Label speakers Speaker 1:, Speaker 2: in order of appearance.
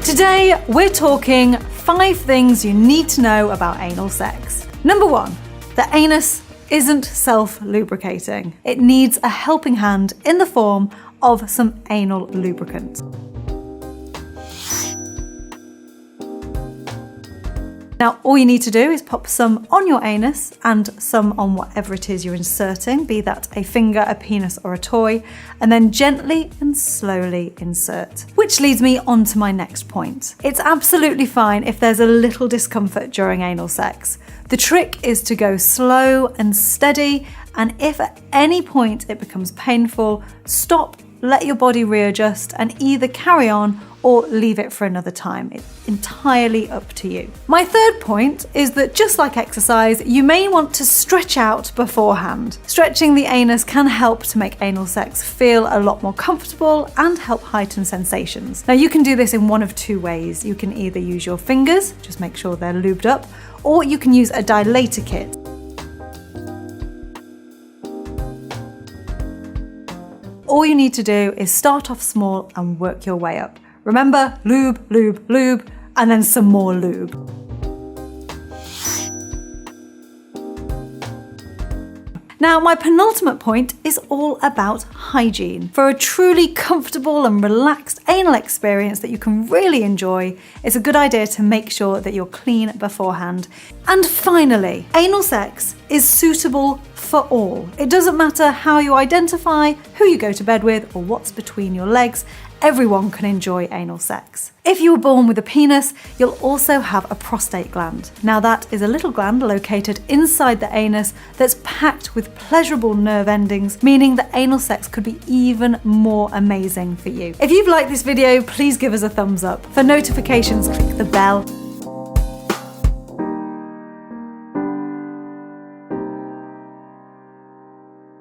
Speaker 1: Today, we're talking 5 things you need to know about anal sex. Number 1, the anus isn't self-lubricating. It needs a helping hand in the form of some anal lubricant. Now, all you need to do is pop some on your anus and some on whatever it is you're inserting, be that a finger, a penis, or a toy, and then gently and slowly insert. Which leads me on to my next point. It's absolutely fine if there's a little discomfort during anal sex. The trick is to go slow and steady, and if at any point it becomes painful, stop, let your body readjust, and either carry on or leave it for another time. It's entirely up to you. My third point is that just like exercise, you may want to stretch out beforehand. Stretching the anus can help to make anal sex feel a lot more comfortable and help heighten sensations. Now you can do this in one of 2 ways. You can either use your fingers, just make sure they're lubed up, or you can use a dilator kit. All you need to do is start off small and work your way up. Remember, lube, lube, lube, and then some more lube. Now, my penultimate point is all about hygiene. For a truly comfortable and relaxed anal experience that you can really enjoy, it's a good idea to make sure that you're clean beforehand. And finally, anal sex is suitable for all. It doesn't matter how you identify, who you go to bed with, or what's between your legs. Everyone can enjoy anal sex. If you were born with a penis, you'll also have a prostate gland. Now that is a little gland located inside the anus that's packed with pleasurable nerve endings, meaning that anal sex could be even more amazing for you. If you've liked this video, please give us a thumbs up. For notifications, click the bell